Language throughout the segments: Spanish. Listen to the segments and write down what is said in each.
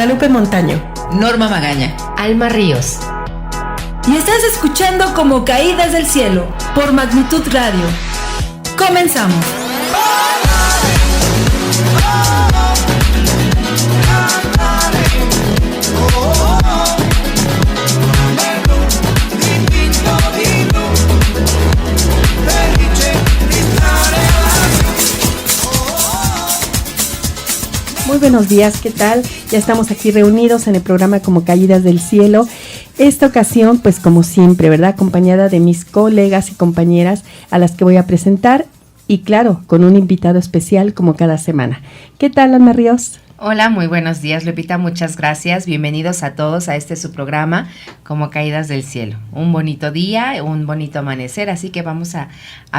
Guadalupe Montaño, Norma Magaña, Alma Ríos. Y estás escuchando Como Caídas del Cielo por Magnitud Radio. Comenzamos. Muy buenos días, ¿qué tal? Ya estamos aquí reunidos en el programa Como Caídas del Cielo. Esta ocasión, pues como siempre, ¿verdad? Acompañada de mis colegas y compañeras a las que voy a presentar y claro, con un invitado especial como cada semana. ¿Qué tal, Alma Ríos? Hola, muy buenos días, Lupita, muchas gracias. Bienvenidos a todos a su programa Como Caídas del Cielo. Un bonito día, un bonito amanecer, así que vamos a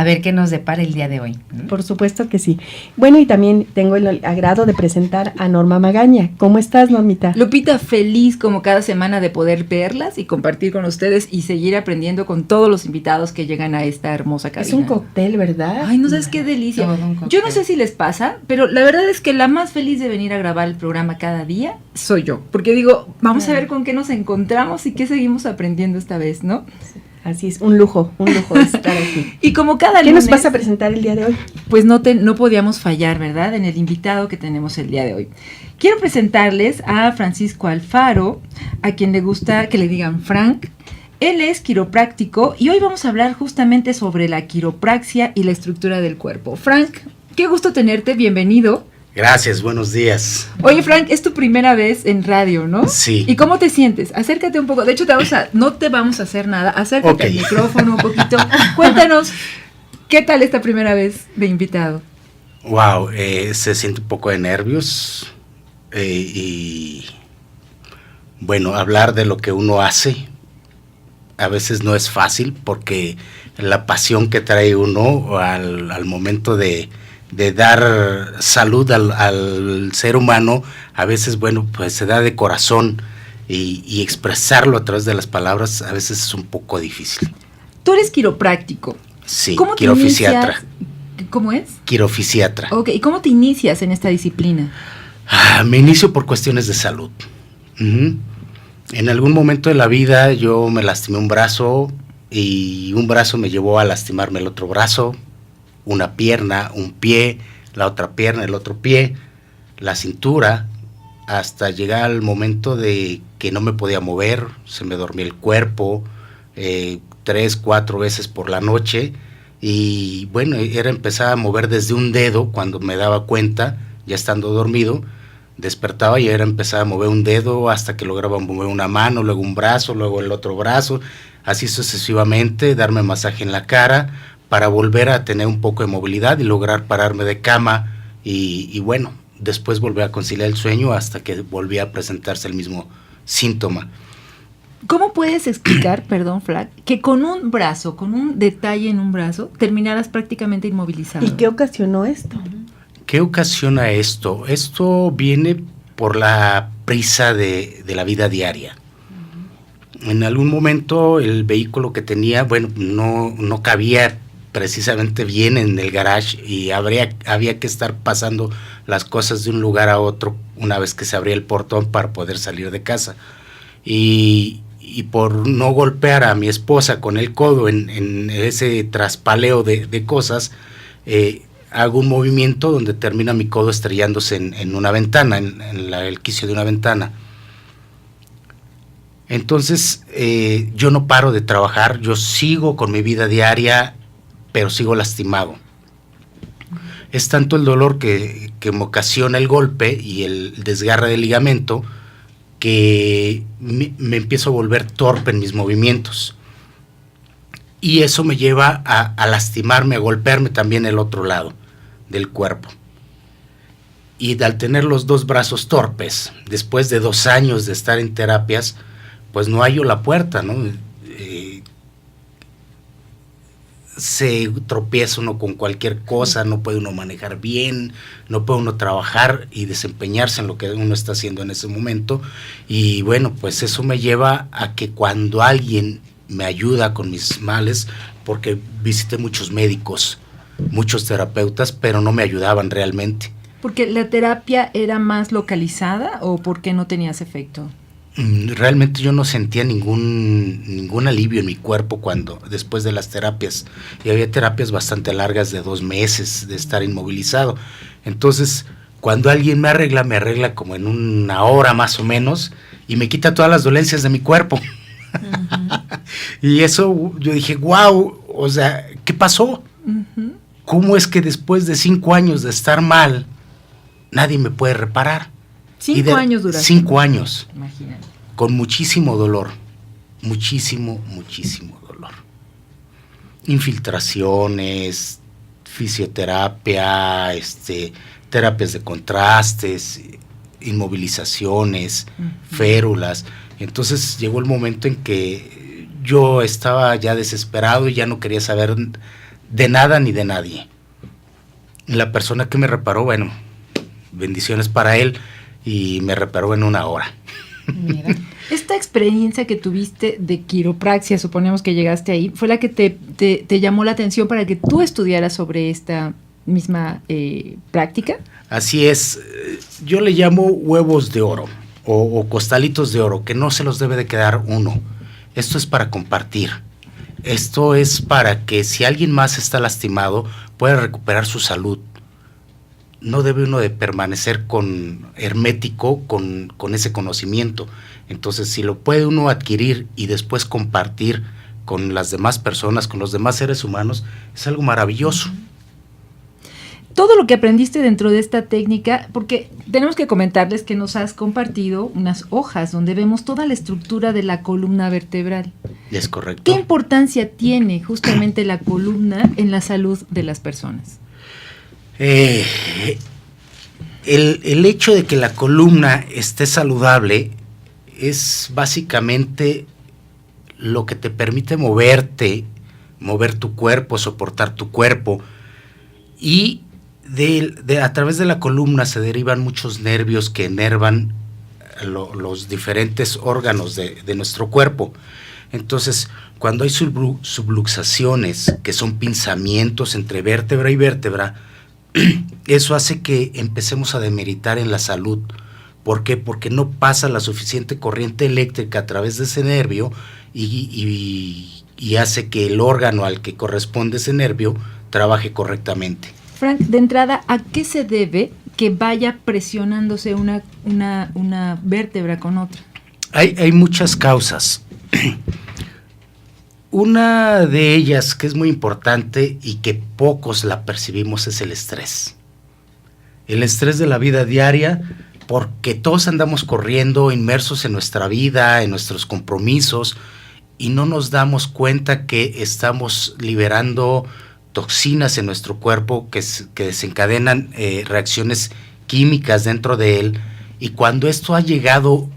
ver qué nos depara el día de hoy. Por supuesto que sí. Bueno, y también tengo el agrado de presentar a Norma Magaña. ¿Cómo estás, Normita? Lupita, feliz como cada semana de poder verlas y compartir con ustedes y seguir aprendiendo con todos los invitados que llegan a esta hermosa cabina. Es un cóctel, ¿verdad? Ay, no sabes qué delicia. Yo no sé si les pasa, pero la verdad es que la más feliz de venir a grabar el programa cada día soy yo, porque digo, vamos a ver con qué nos encontramos y qué seguimos aprendiendo esta vez, ¿no? Así es, un lujo estar aquí. Y como cada ¿Qué lunes, nos vas a presentar el día de hoy? Pues no podíamos fallar, ¿verdad? En el invitado que tenemos el día de hoy. Quiero presentarles a Francisco Alfaro, a quien le gusta que le digan Frank. Él es quiropráctico y hoy vamos a hablar justamente sobre la quiropraxia y la estructura del cuerpo. Frank, qué gusto tenerte, bienvenido. Gracias, buenos días. Oye, Frank, es tu primera vez en radio, ¿no? Sí. ¿Y cómo te sientes? Acércate un poco. De hecho, no te vamos a hacer nada. Acércate al micrófono un poquito. Cuéntanos, ¿qué tal esta primera vez de invitado? Wow, se siente un poco de nervios y bueno, hablar de lo que uno hace a veces no es fácil porque la pasión que trae uno al momento de dar salud al ser humano, a veces, bueno, pues se da de corazón y expresarlo a través de las palabras a veces es un poco difícil. Tú eres quiropráctico. Sí, ¿Cómo quirofisiatra. ¿Cómo es? Quirofisiatra. Ok, ¿y cómo te inicias en esta disciplina? Me inicio por cuestiones de salud. En algún momento de la vida yo me lastimé un brazo y un brazo me llevó a lastimarme el otro brazo, una pierna, un pie, la otra pierna, el otro pie, la cintura, hasta llegar al momento de que no me podía mover, se me dormía el cuerpo, 3, 4 veces por la noche, y bueno, era empezar a mover desde un dedo cuando me daba cuenta, ya estando dormido, despertaba y era empezar a mover un dedo hasta que lograba mover una mano, luego un brazo, luego el otro brazo, así sucesivamente, darme masaje en la cara, para volver a tener un poco de movilidad y lograr pararme de cama y bueno, después volver a conciliar el sueño hasta que volvía a presentarse el mismo síntoma. ¿Cómo puedes explicar, perdón, Frank, que con un brazo, con un detalle en un brazo, terminaras prácticamente inmovilizado? ¿Y qué ocasionó esto? ¿Qué ocasiona esto? Esto viene por la prisa de la vida diaria. En algún momento el vehículo que tenía, bueno, no cabía precisamente bien en el garage y había que estar pasando las cosas de un lugar a otro una vez que se abría el portón para poder salir de casa y por no golpear a mi esposa con el codo en ese traspaleo de cosas, hago un movimiento donde termina mi codo estrellándose en una ventana, en el quicio de una ventana. Entonces yo no paro de trabajar, yo sigo con mi vida diaria, pero sigo lastimado. Es tanto el dolor que me ocasiona el golpe y el desgarre del ligamento que me empiezo a volver torpe en mis movimientos. Y eso me lleva a lastimarme, a golpearme también el otro lado del cuerpo. Y al tener los dos brazos torpes, después de 2 años de estar en terapias, pues no hallo la puerta, ¿no? Se tropieza uno con cualquier cosa, no puede uno manejar bien, no puede uno trabajar y desempeñarse en lo que uno está haciendo en ese momento. Y bueno, pues eso me lleva a que cuando alguien me ayuda con mis males, porque visité muchos médicos, muchos terapeutas, pero no me ayudaban realmente. ¿Porque la terapia era más localizada o por qué no tenías efecto? Realmente yo no sentía ningún alivio en mi cuerpo después de las terapias, y había terapias bastante largas de 2 meses de estar inmovilizado. Entonces, cuando alguien me arregla como en 1 hora más o menos, y me quita todas las dolencias de mi cuerpo. Uh-huh. Y eso yo dije, wow, o sea, ¿qué pasó? Uh-huh. ¿Cómo es que después de 5 años de estar mal, nadie me puede reparar? 5 años duraste. 5 años. Imagínate. Con muchísimo dolor. Muchísimo dolor. Infiltraciones, fisioterapia, terapias de contrastes, inmovilizaciones, férulas. Entonces llegó el momento en que yo estaba ya desesperado y ya no quería saber de nada ni de nadie. La persona que me reparó, bueno, bendiciones para él, y me reparó en 1 hora. Mira, esta experiencia que tuviste de quiropraxia, suponemos que llegaste ahí, fue la que te llamó la atención para que tú estudiaras sobre esta misma práctica. Así es, yo le llamo huevos de oro o costalitos de oro, que no se los debe de quedar uno. Esto es para compartir. Esto es para que si alguien más está lastimado pueda recuperar su salud. No debe uno de permanecer hermético con ese conocimiento. Entonces, si lo puede uno adquirir y después compartir con las demás personas, con los demás seres humanos, es algo maravilloso. Todo lo que aprendiste dentro de esta técnica, porque tenemos que comentarles que nos has compartido unas hojas donde vemos toda la estructura de la columna vertebral. Es correcto. ¿Qué importancia tiene justamente la columna en la salud de las personas? El hecho de que la columna esté saludable es básicamente lo que te permite mover tu cuerpo, soportar tu cuerpo, y a través de la columna se derivan muchos nervios que enervan los diferentes órganos de nuestro cuerpo. Entonces, cuando hay subluxaciones, que son pinzamientos entre vértebra y vértebra, eso hace que empecemos a demeritar en la salud. ¿Por qué? Porque no pasa la suficiente corriente eléctrica a través de ese nervio y hace que el órgano al que corresponde ese nervio trabaje correctamente. Frank, de entrada, ¿a qué se debe que vaya presionándose una vértebra con otra? Hay muchas causas. Una de ellas que es muy importante y que pocos la percibimos es el estrés. El estrés de la vida diaria, porque todos andamos corriendo, inmersos en nuestra vida, en nuestros compromisos, y no nos damos cuenta que estamos liberando toxinas en nuestro cuerpo que desencadenan reacciones químicas dentro de él, y cuando esto ha llegado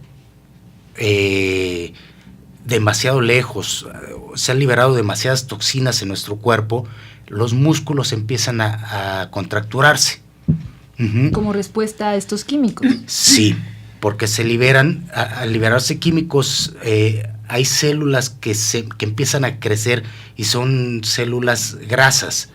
demasiado lejos, se han liberado demasiadas toxinas en nuestro cuerpo, los músculos empiezan a contracturarse. Uh-huh. Como respuesta a estos químicos. Sí, porque se liberan, al liberarse químicos, hay células que empiezan a crecer y son células grasas.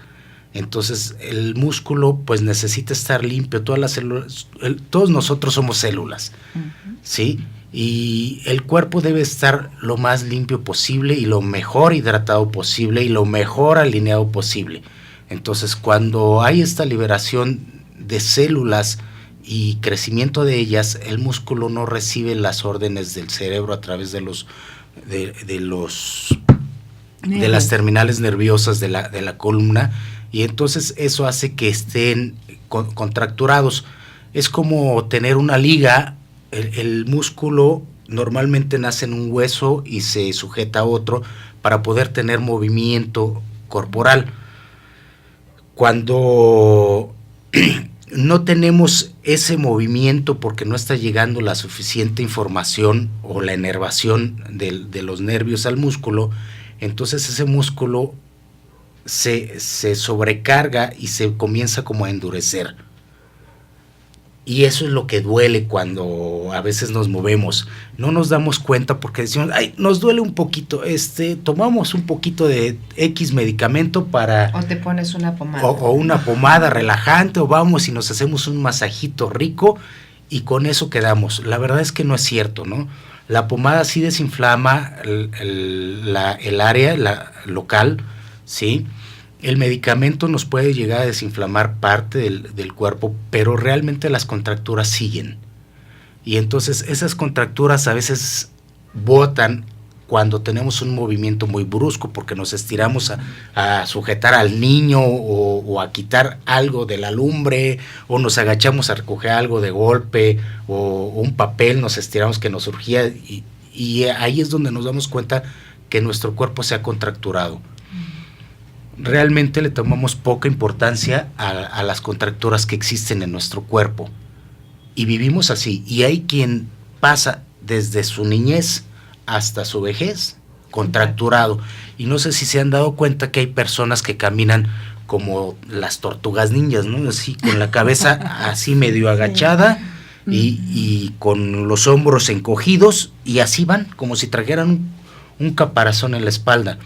Entonces el músculo pues necesita estar limpio, todas las células, todos nosotros somos células, uh-huh. ¿Sí? Y el cuerpo debe estar lo más limpio posible y lo mejor hidratado posible y lo mejor alineado posible. Entonces, cuando hay esta liberación de células y crecimiento de ellas, el músculo no recibe las órdenes del cerebro a través de las terminales nerviosas de la columna, y entonces eso hace que estén contracturados. Es como tener una liga. El músculo normalmente nace en un hueso y se sujeta a otro para poder tener movimiento corporal. Cuando no tenemos ese movimiento porque no está llegando la suficiente información o la inervación de los nervios al músculo, entonces ese músculo se sobrecarga y se comienza como a endurecer. Y eso es lo que duele cuando a veces nos movemos. No nos damos cuenta porque decimos, ay, nos duele un poquito, tomamos un poquito de X medicamento para... O te pones una pomada. O una pomada relajante, o vamos y nos hacemos un masajito rico y con eso quedamos. La verdad es que no es cierto, ¿no? La pomada sí desinflama el área local, ¿sí? El medicamento nos puede llegar a desinflamar parte del cuerpo, pero realmente las contracturas siguen. Y entonces esas contracturas a veces botan cuando tenemos un movimiento muy brusco, porque nos estiramos a sujetar al niño o a quitar algo de la lumbre, o nos agachamos a recoger algo de golpe, o un papel nos estiramos que nos surgía, y ahí es donde nos damos cuenta que nuestro cuerpo se ha contracturado. Realmente le tomamos poca importancia a las contracturas que existen en nuestro cuerpo y vivimos así, y hay quien pasa desde su niñez hasta su vejez contracturado, y no sé si se han dado cuenta que hay personas que caminan como las tortugas ninjas, ¿no? Así con la cabeza así medio agachada y con los hombros encogidos, y así van como si trajeran un caparazón en la espalda.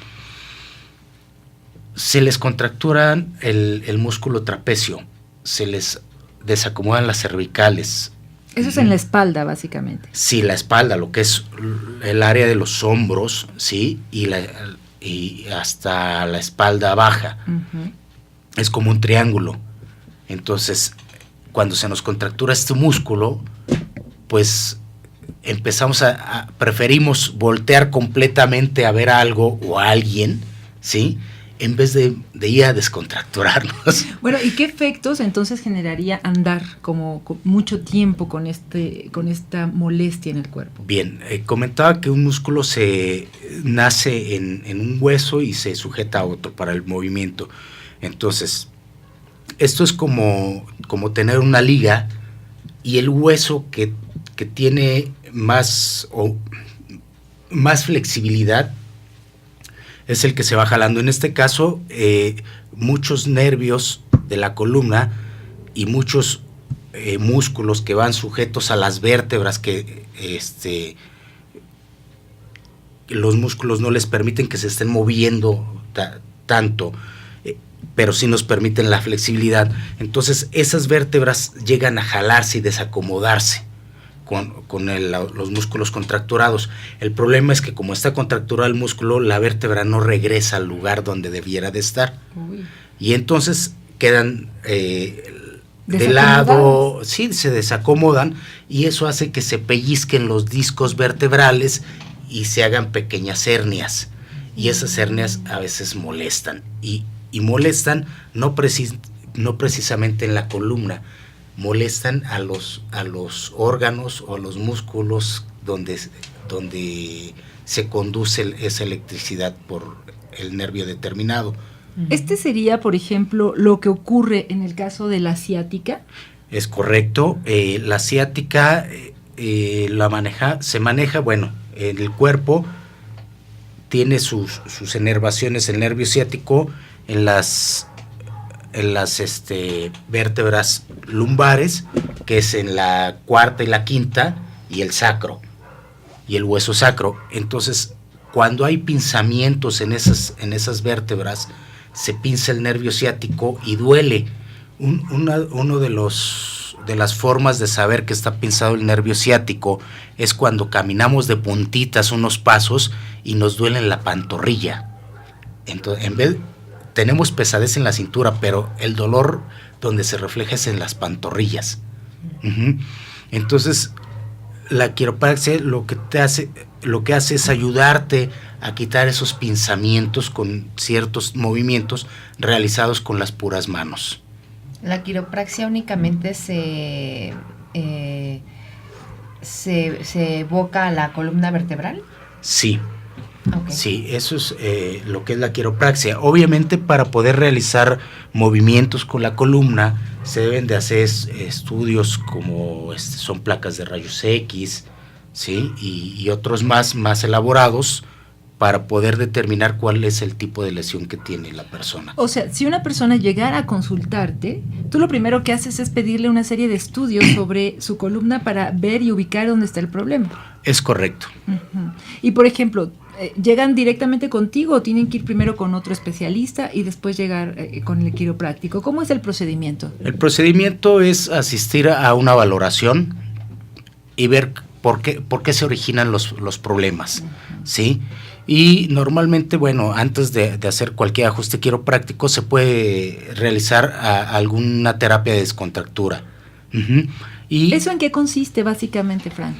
Se les contracturan el músculo trapecio, se les desacomodan las cervicales. Eso es en la espalda, básicamente. Sí, la espalda, lo que es el área de los hombros, sí, y hasta la espalda baja. Uh-huh. Es como un triángulo. Entonces, cuando se nos contractura este músculo, pues empezamos preferimos voltear completamente a ver algo o a alguien, ¿sí?, en vez de ir a descontracturarnos. Bueno, ¿y qué efectos entonces generaría andar como mucho tiempo con esta molestia en el cuerpo? Bien, comentaba que un músculo se nace en un hueso y se sujeta a otro para el movimiento. Entonces, esto es como tener una liga, y el hueso que tiene más flexibilidad es el que se va jalando. En este caso, muchos nervios de la columna y muchos músculos que van sujetos a las vértebras, que los músculos no les permiten que se estén moviendo tanto, pero sí nos permiten la flexibilidad. Entonces esas vértebras llegan a jalarse y desacomodarse con los músculos contracturados. El problema es que como está contracturado el músculo, la vértebra no regresa al lugar donde debiera de estar. Uy. Y entonces quedan de lado, sí, se desacomodan, y eso hace que se pellizquen los discos vertebrales y se hagan pequeñas hernias, y esas hernias a veces molestan, y molestan no precisamente en la columna, molestan a los órganos o a los músculos donde se conduce esa electricidad por el nervio determinado. ¿Este sería, por ejemplo, lo que ocurre en el caso de la ciática? Es correcto. La ciática se maneja, bueno, el cuerpo tiene sus inervaciones, el nervio ciático en las vértebras lumbares, que es en la cuarta y la quinta, y el sacro, y el hueso sacro. Entonces, cuando hay pinzamientos en esas vértebras, se pinza el nervio ciático y duele. Uno de las formas de saber que está pinzado el nervio ciático es cuando caminamos de puntitas unos pasos y nos duele en la pantorrilla. Entonces, tenemos pesadez en la cintura, pero el dolor donde se refleja es en las pantorrillas. Uh-huh. Entonces, la quiropraxia lo que hace es ayudarte a quitar esos pinzamientos con ciertos movimientos realizados con las puras manos. ¿La quiropraxia únicamente se evoca a la columna vertebral? Sí. Okay. Sí, eso es lo que es la quiropraxia. Obviamente, para poder realizar movimientos con la columna se deben de hacer estudios como son placas de rayos X, ¿sí? y otros más elaborados para poder determinar cuál es el tipo de lesión que tiene la persona. O sea, si una persona llegara a consultarte, tú lo primero que haces es pedirle una serie de estudios sobre su columna para ver y ubicar dónde está el problema. Es correcto. Uh-huh. Y por ejemplo, ¿llegan directamente contigo o tienen que ir primero con otro especialista y después llegar con el quiropráctico? ¿Cómo es el procedimiento? El procedimiento es asistir a una valoración y ver por qué se originan los problemas, ¿sí? Y normalmente, bueno, antes de hacer cualquier ajuste quiropráctico se puede realizar alguna terapia de descontractura. Uh-huh. Y ¿eso en qué consiste básicamente, Frank?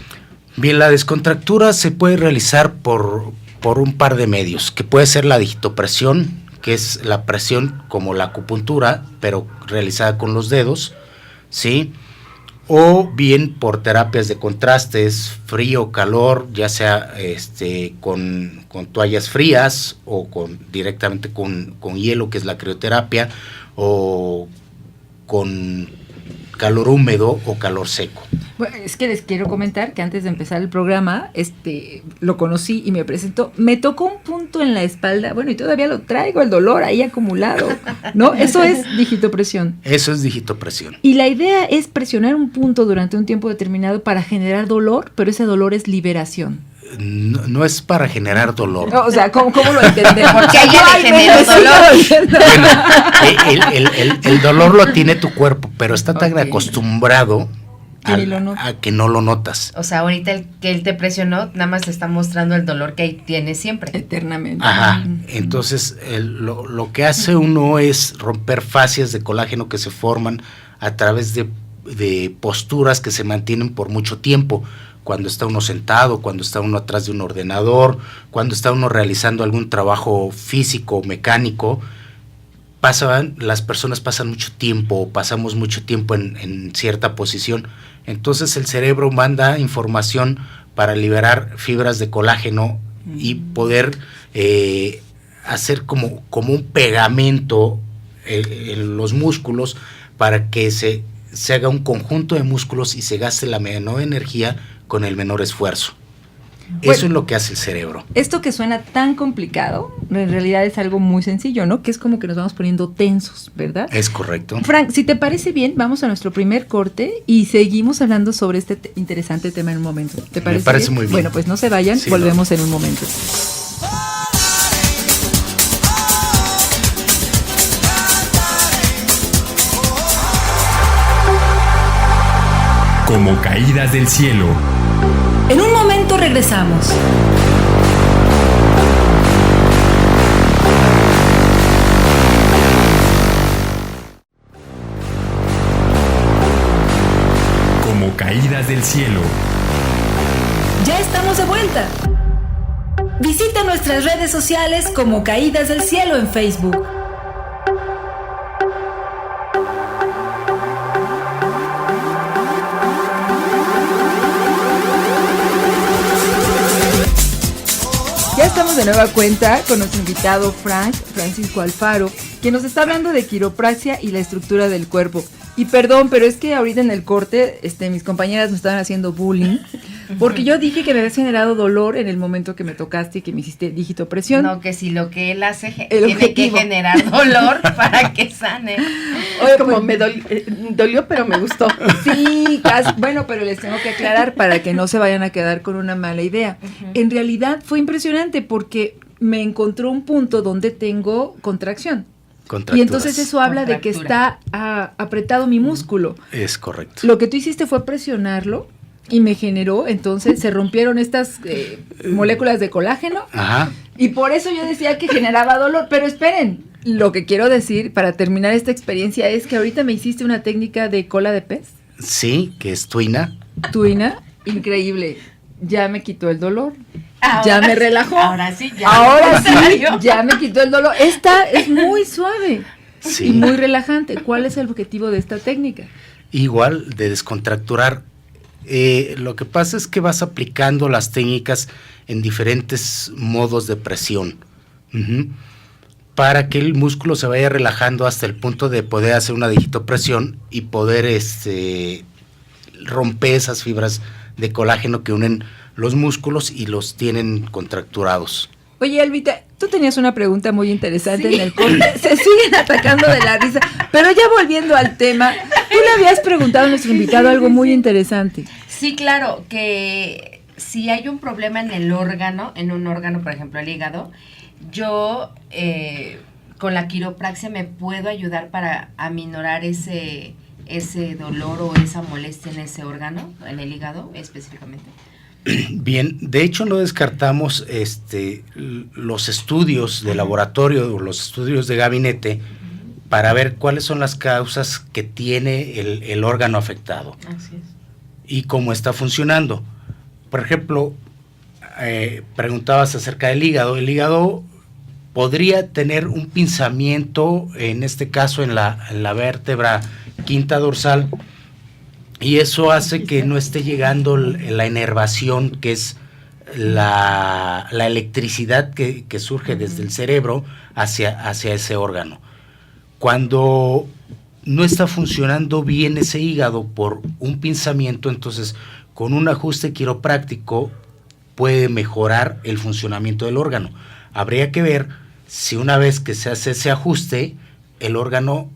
Bien, la descontractura se puede realizar por un par de medios, que puede ser la digitopresión, que es la presión como la acupuntura, pero realizada con los dedos, ¿sí? O bien por terapias de contrastes, frío, calor, ya sea con toallas frías o directamente con hielo, que es la crioterapia, o con calor húmedo o calor seco. Bueno, es que les quiero comentar que antes de empezar el programa, lo conocí y me presentó, me tocó un punto en la espalda, bueno, y todavía lo traigo, el dolor ahí acumulado, ¿no? Eso es digitopresión. Eso es digitopresión. Y la idea es presionar un punto durante un tiempo determinado para generar dolor, pero ese dolor es liberación. No es para generar dolor. No, o sea, ¿cómo lo entendemos? Porque a ella le generó dolor. Bueno, el dolor lo tiene tu cuerpo, pero está tan acostumbrado a que no lo notas. O sea, ahorita el que él te presionó, nada más te está mostrando el dolor que ahí tiene siempre. Eternamente. Ajá, entonces lo que hace uno es romper fascias de colágeno que se forman a través de posturas que se mantienen por mucho tiempo. Cuando está uno sentado, cuando está uno atrás de un ordenador, cuando está uno realizando algún trabajo físico o mecánico, las personas pasan mucho tiempo, pasamos mucho tiempo en cierta posición. Entonces el cerebro manda información para liberar fibras de colágeno y poder hacer como un pegamento en los músculos para que se haga un conjunto de músculos y se gaste la menor energía con el menor esfuerzo. Bueno, eso es lo que hace el cerebro. Esto que suena tan complicado, en realidad es algo muy sencillo, ¿no? Que es como que nos vamos poniendo tensos, ¿verdad? Es correcto. Frank, si te parece bien, vamos a nuestro primer corte y seguimos hablando sobre este interesante tema en un momento. ¿Te parece? Me parece bien? Muy bien. Bueno, pues no se vayan, sí, volvemos en un momento. Como caídas del cielo. En un momento regresamos. Como caídas del cielo. Ya estamos de vuelta. Visita nuestras redes sociales como Caídas del Cielo en Facebook. Ya estamos de nueva cuenta con nuestro invitado Francisco Alfaro, quien nos está hablando de quiropraxia y la estructura del cuerpo. Y perdón, pero es que ahorita en el corte mis compañeras me estaban haciendo bullying, porque yo dije que me habías generado dolor en el momento que me tocaste y que me hiciste digitopresión. No, que si lo que él hace tiene que generar dolor para que sane. Oye, como me dolió, pero me gustó. Sí, casi. Bueno, pero les tengo que aclarar para que no se vayan a quedar con una mala idea. En realidad fue impresionante porque me encontró un punto donde tengo contracción. Y entonces eso habla de que está apretado mi músculo. Es correcto. Lo que tú hiciste fue presionarlo y me generó, entonces se rompieron estas moléculas de colágeno. Ajá. Y por eso yo decía que generaba dolor. Pero esperen, lo que quiero decir para terminar esta experiencia es que ahorita me hiciste una técnica de cola de pez. Sí, que es tuina. Tuina, increíble. Ya me quitó el dolor. Ahora ya me relajó. Ahora sí, ya me quitó el dolor. Esta es muy suave sí. Y muy relajante. ¿Cuál es el objetivo de esta técnica? Igual, de descontracturar. Lo que pasa es que vas aplicando las técnicas en diferentes modos de presión. Para que el músculo se vaya relajando hasta el punto de poder hacer una digitopresión y poder romper esas fibras de colágeno que unen los músculos y los tienen contracturados. Oye, Elvita, tú tenías una pregunta muy interesante en el corte. Se siguen atacando de la risa. Pero ya volviendo al tema, tú le habías preguntado a nuestro invitado algo muy interesante. Sí, claro, que si hay un problema en el órgano, en un órgano, por ejemplo, el hígado, yo con la quiropraxia me puedo ayudar para aminorar ese dolor o esa molestia en ese órgano, en el hígado específicamente. Bien, de hecho no descartamos los estudios de laboratorio o los estudios de gabinete para ver cuáles son las causas que tiene el órgano afectado. Así es. Y cómo está funcionando. Por ejemplo, preguntabas acerca del hígado. El hígado podría tener un pinzamiento, en este caso en la vértebra quinta dorsal, y eso hace que no esté llegando la inervación, que es la electricidad que surge desde el cerebro hacia ese órgano. Cuando no está funcionando bien ese hígado por un pinzamiento, entonces con un ajuste quiropráctico puede mejorar el funcionamiento del órgano. Habría que ver si una vez que se hace ese ajuste, el órgano,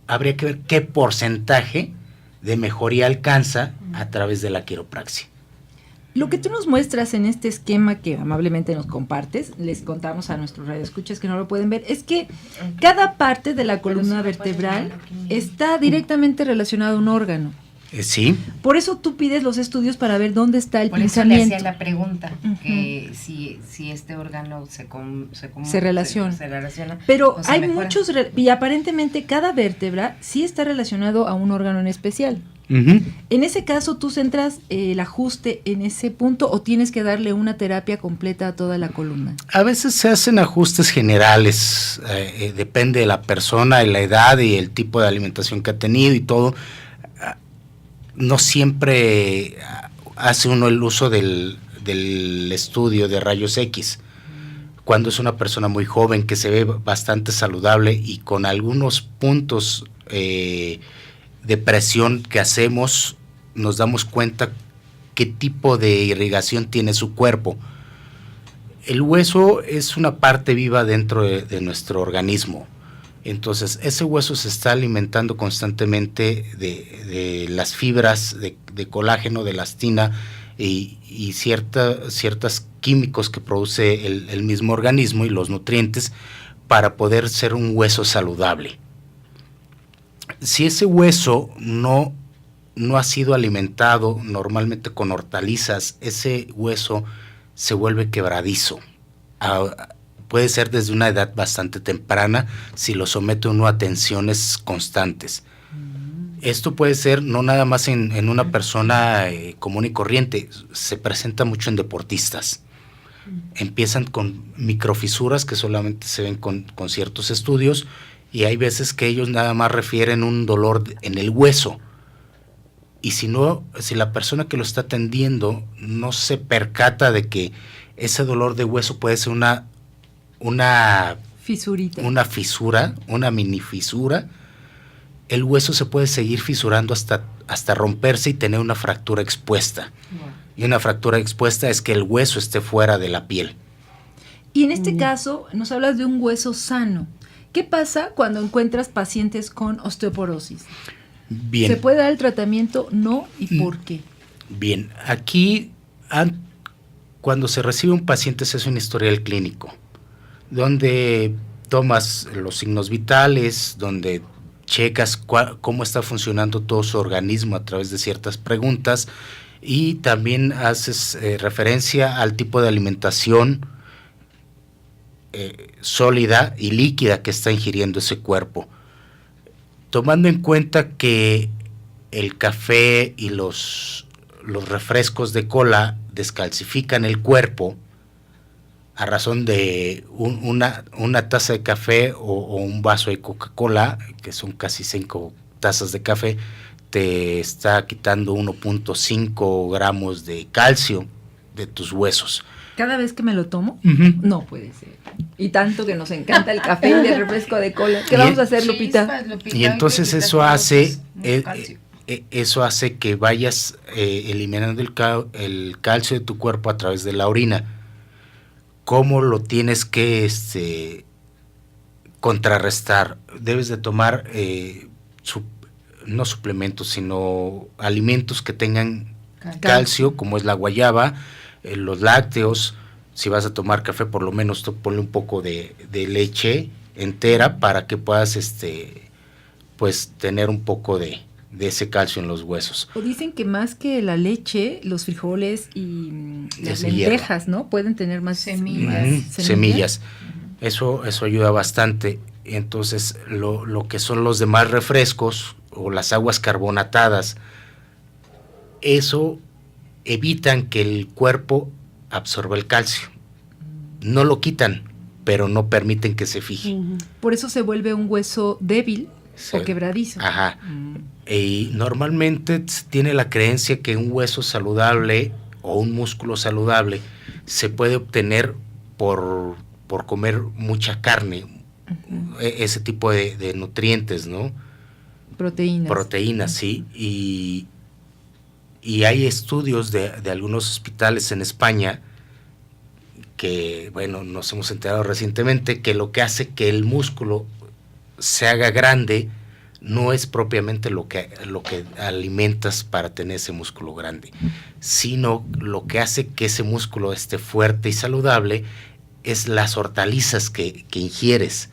habría que ver qué porcentaje de mejoría alcanza a través de la quiropraxia. Lo que tú nos muestras en este esquema que amablemente nos compartes, les contamos a nuestros radioescuchas que no lo pueden ver, es que cada parte de la columna vertebral está directamente relacionada a un órgano. Sí. Por eso tú pides los estudios para ver dónde está el Por eso le pinzamiento. hacía la pregunta, que si este órgano Se relaciona. Se relaciona. Pero o se hay mejora. muchos, y aparentemente cada vértebra sí está relacionado a un órgano en especial. Uh-huh. En ese caso, ¿tú centras el ajuste en ese punto o tienes que darle una terapia completa a toda la columna? A veces se hacen ajustes generales, depende de la persona y la edad y el tipo de alimentación que ha tenido y todo. No siempre hace uno el uso del estudio de rayos X. Cuando es una persona muy joven que se ve bastante saludable y con algunos puntos de presión que hacemos, nos damos cuenta qué tipo de irrigación tiene su cuerpo. El hueso es una parte viva dentro de nuestro organismo. Entonces, ese hueso se está alimentando constantemente de las fibras de colágeno, de elastina y ciertos químicos que produce el mismo organismo y los nutrientes para poder ser un hueso saludable. Si ese hueso no ha sido alimentado normalmente con hortalizas, ese hueso se vuelve quebradizo. Puede ser desde una edad bastante temprana si lo somete uno a tensiones constantes. Esto puede ser no nada más en una persona común y corriente, se presenta mucho en deportistas. Empiezan con microfisuras que solamente se ven con ciertos estudios y hay veces que ellos nada más refieren un dolor en el hueso. Y si la persona que lo está atendiendo no se percata de que ese dolor de hueso puede ser una Fisurita. Una fisura, una mini fisura, el hueso se puede seguir fisurando hasta romperse y tener una fractura expuesta. Wow. Y una fractura expuesta es que el hueso esté fuera de la piel. Y en este caso nos hablas de un hueso sano. ¿Qué pasa cuando encuentras pacientes con osteoporosis? Bien. ¿Se puede dar el tratamiento? No, ¿y por qué? Bien, aquí cuando se recibe un paciente se hace un historial clínico, donde tomas los signos vitales, donde checas cómo está funcionando todo su organismo a través de ciertas preguntas y también haces referencia al tipo de alimentación sólida y líquida que está ingiriendo ese cuerpo. Tomando en cuenta que el café y los refrescos de cola descalcifican el cuerpo, a razón de una taza de café o un vaso de Coca-Cola, que son casi 5 tazas de café, te está quitando 1.5 gramos de calcio de tus huesos. ¿Cada vez que me lo tomo? Uh-huh. No puede ser. Y tanto que nos encanta el café y el refresco de cola. ¿Qué vamos a hacer, Lupita? Y entonces eso hace que vayas eliminando el calcio de tu cuerpo a través de la orina. ¿cómo lo tienes que contrarrestar? Debes de tomar no suplementos, sino alimentos que tengan calcio, como es la guayaba, los lácteos. Si vas a tomar café, por lo menos ponle un poco de leche entera para que puedas pues tener un poco de ese calcio en los huesos. O dicen que más que la leche, los frijoles y las Ese lentejas, ¿no? Pueden tener más semillas. Eso ayuda bastante. Entonces, lo que son los demás refrescos o las aguas carbonatadas, eso evitan que el cuerpo absorba el calcio. No lo quitan, pero no permiten que se fije. Por eso se vuelve un hueso débil o quebradizo. Ajá. Y normalmente tiene la creencia que un hueso saludable o un músculo saludable se puede obtener por comer mucha carne, ese tipo de nutrientes, ¿no? Proteínas, sí. Y hay estudios de algunos hospitales en España que, bueno, nos hemos enterado recientemente que lo que hace que el músculo se haga grande no es propiamente lo que alimentas para tener ese músculo grande, sino lo que hace que ese músculo esté fuerte y saludable es las hortalizas que ingieres,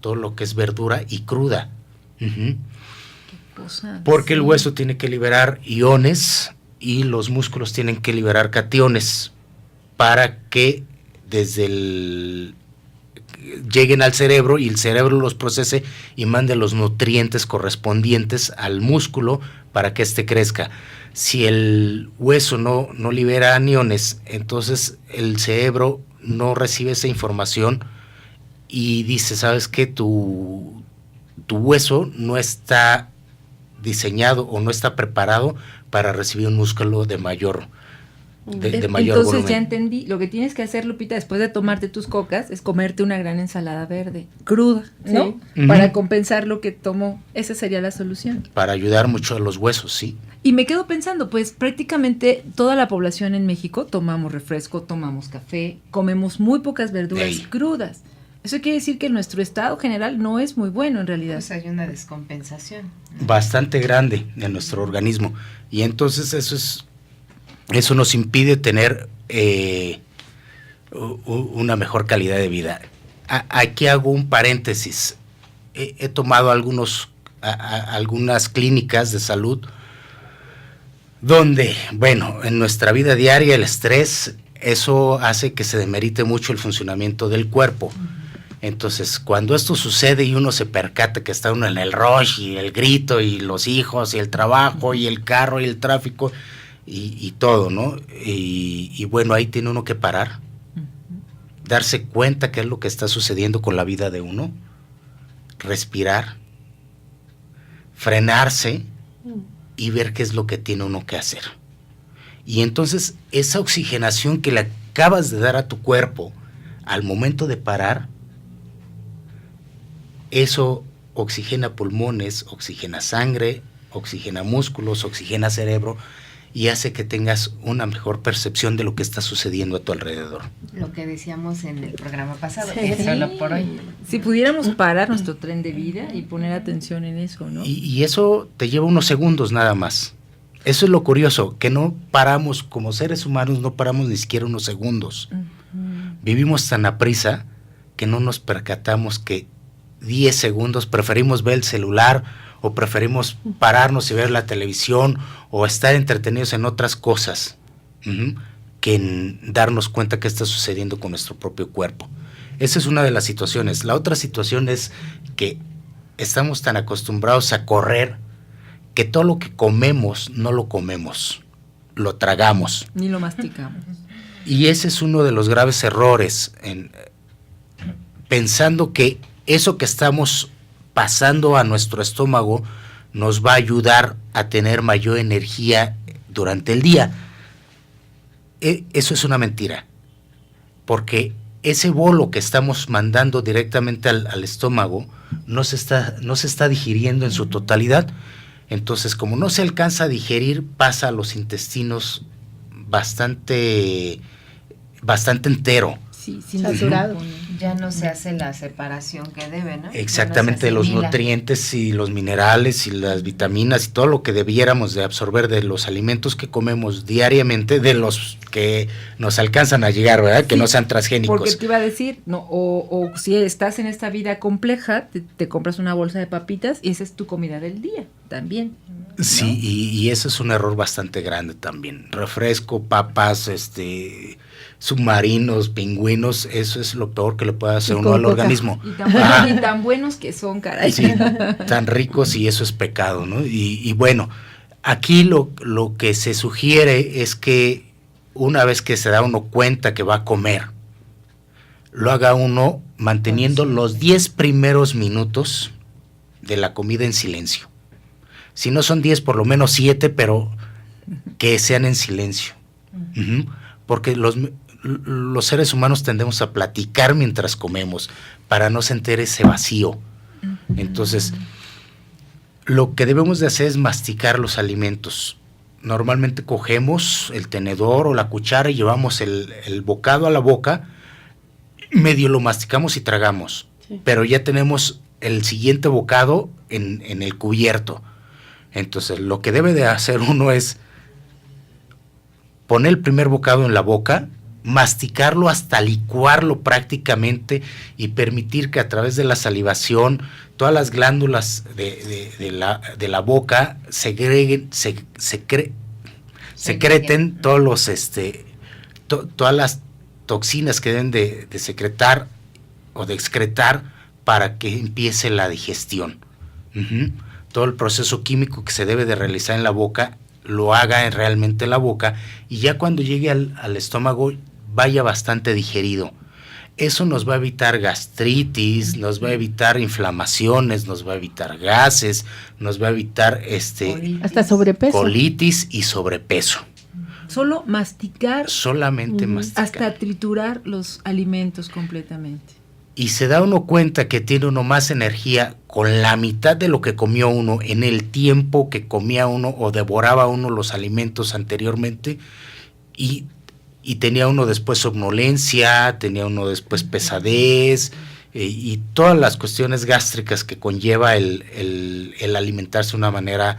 todo lo que es verdura y cruda. Porque el hueso tiene que liberar iones y los músculos tienen que liberar cationes para que lleguen al cerebro y el cerebro los procese y mande los nutrientes correspondientes al músculo para que éste crezca. Si el hueso no libera aniones, entonces el cerebro no recibe esa información y dice, ¿sabes qué? Tu hueso no está diseñado o no está preparado para recibir un músculo de mayor Entonces volumen. Ya entendí, lo que tienes que hacer, Lupita, después de tomarte tus cocas, es comerte una gran ensalada verde, cruda, ¿no? Sí. Para compensar lo que tomó, esa sería la solución. Para ayudar mucho a los huesos, sí. Y me quedo pensando, pues prácticamente toda la población en México tomamos refresco, tomamos café, comemos muy pocas verduras crudas. Eso quiere decir que nuestro estado general no es muy bueno en realidad. Pues hay una descompensación, ¿no? Bastante grande en nuestro organismo. Y entonces eso nos impide tener una mejor calidad de vida. Aquí hago un paréntesis. He tomado algunas clínicas de salud donde, bueno, en nuestra vida diaria el estrés, eso hace que se demerite mucho el funcionamiento del cuerpo. Entonces, cuando esto sucede y uno se percata que está uno en el rush y el grito y los hijos y el trabajo y el carro y el tráfico y todo, ¿no? Y bueno, ahí tiene uno que parar, darse cuenta qué es lo que está sucediendo con la vida de uno, respirar, frenarse y ver qué es lo que tiene uno que hacer. Y entonces esa oxigenación que le acabas de dar a tu cuerpo al momento de parar, eso oxigena pulmones, oxigena sangre, oxigena músculos, oxigena cerebro y hace que tengas una mejor percepción de lo que está sucediendo a tu alrededor. Lo que decíamos en el programa pasado, Sí. solo por hoy. Si pudiéramos parar nuestro tren de vida y poner atención en eso, ¿no? Y eso te lleva unos segundos nada más. Eso es lo curioso, que no paramos, como seres humanos, no paramos ni siquiera unos segundos. Vivimos tan aprisa que no nos percatamos que 10 segundos preferimos ver el celular o preferimos pararnos y ver la televisión o estar entretenidos en otras cosas que en darnos cuenta qué está sucediendo con nuestro propio cuerpo. Esa es una de las situaciones. La otra situación es que estamos tan acostumbrados a correr que todo lo que comemos no lo comemos, lo tragamos. Ni lo masticamos. Y ese es uno de los graves errores, pensando que eso que estamos pasando a nuestro estómago nos va a ayudar a tener mayor energía durante el día. Eso es una mentira, porque ese bolo que estamos mandando directamente al estómago no se está digiriendo en su totalidad. Entonces, como no se alcanza a digerir, pasa a los intestinos bastante bastante entero. Sí, sin Saturado. Ya no se hace la separación que debe, ¿no? Exactamente, Ya no los se asimila. nutrientes y los minerales y las vitaminas y todo lo que debiéramos de absorber de los alimentos que comemos diariamente, de los que nos alcanzan a llegar, ¿verdad? Que Sí, no sean transgénicos. Porque te iba a decir, no, o si estás en esta vida compleja, te compras una bolsa de papitas y esa es tu comida del día también. ¿no? Sí, y eso es un error bastante grande también. Refresco, papas, submarinos, pingüinos, eso es lo peor que le puede hacer Y uno con al coca. organismo. Y tan buenos que son, caray. Sí, tan ricos y eso es pecado, ¿no? Y bueno, aquí lo que se sugiere es que una vez que se da uno cuenta que va a comer, lo haga uno manteniendo los 10 primeros minutos de la comida en silencio. Si no son 10, por lo menos 7, pero que sean en silencio. Ujú. Porque los seres humanos tendemos a platicar mientras comemos para no sentir ese vacío. Entonces, lo que debemos de hacer es masticar los alimentos. Normalmente cogemos el tenedor o la cuchara y llevamos el bocado a la boca, medio lo masticamos y tragamos, Sí. pero ya tenemos el siguiente bocado en el cubierto. Entonces, lo que debe de hacer uno es poner el primer bocado en la boca, masticarlo hasta licuarlo prácticamente y permitir que a través de la salivación todas las glándulas de la boca secreten todos los todas las toxinas que deben de secretar o de excretar para que empiece la digestión. Uh-huh. Todo el proceso químico que se debe de realizar en la boca lo haga realmente en la boca y ya cuando llegue al estómago vaya bastante digerido. Eso nos va a evitar gastritis, nos va a evitar inflamaciones, nos va a evitar gases, nos va a evitar Hasta sobrepeso. colitis y sobrepeso. Solo masticar, Solamente masticar. hasta triturar los alimentos completamente. Y se da uno cuenta que tiene uno más energía con la mitad de lo que comió uno en el tiempo que comía uno o devoraba uno los alimentos anteriormente y tenía uno después somnolencia, tenía uno después pesadez y todas las cuestiones gástricas que conlleva el alimentarse de una manera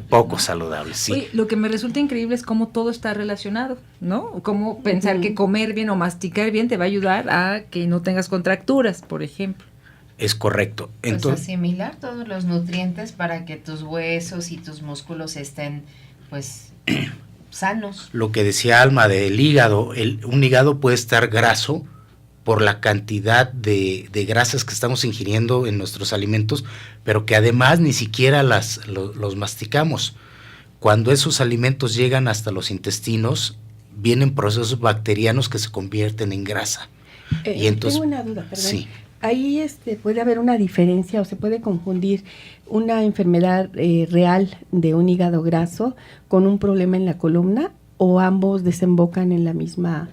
poco saludable, sí. Oye, lo que me resulta increíble es cómo todo está relacionado, ¿no? Cómo pensar que comer bien o masticar bien te va a ayudar a que no tengas contracturas, por ejemplo. Es correcto. Entonces, asimilar todos los nutrientes para que tus huesos y tus músculos estén, pues, sanos. Lo que decía Alma del hígado, un hígado puede estar graso por la cantidad de grasas que estamos ingiriendo en nuestros alimentos, pero que además ni siquiera los masticamos. Cuando esos alimentos llegan hasta los intestinos, vienen procesos bacterianos que se convierten en grasa. Y entonces, tengo una duda, perdón. Sí. Ahí puede haber una diferencia o se puede confundir una enfermedad real de un hígado graso con un problema en la columna, o ambos desembocan en la misma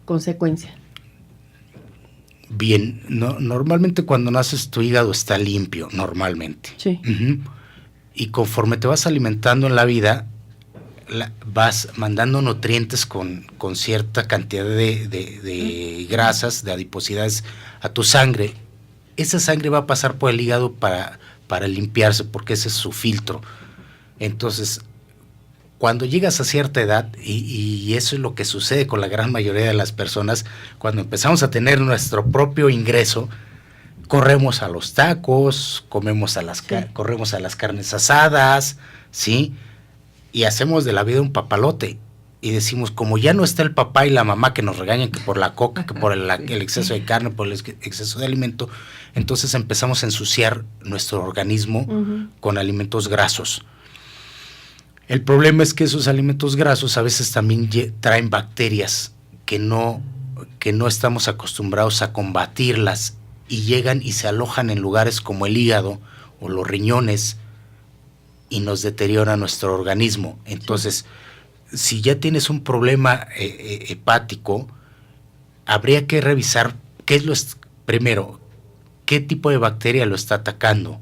consecuencia. Bien, normalmente cuando naces tu hígado está limpio, normalmente. Sí. Uh-huh. Y conforme te vas alimentando en la vida, vas mandando nutrientes con cierta cantidad de grasas, de adiposidades a tu sangre. Esa sangre va a pasar por el hígado para limpiarse, porque ese es su filtro. Entonces, cuando llegas a cierta edad, y eso es lo que sucede con la gran mayoría de las personas, cuando empezamos a tener nuestro propio ingreso, corremos a los tacos, corremos a las carnes asadas, ¿sí? Y hacemos de la vida un papalote. Y decimos, como ya no está el papá y la mamá que nos regañan que por la coca, que por el exceso de carne, por el exceso de alimento, entonces empezamos a ensuciar nuestro organismo con alimentos grasos. El problema es que esos alimentos grasos a veces también traen bacterias que no estamos acostumbrados a combatirlas y llegan y se alojan en lugares como el hígado o los riñones y nos deterioran nuestro organismo. Entonces, si ya tienes un problema hepático, habría que revisar primero, qué tipo de bacteria lo está atacando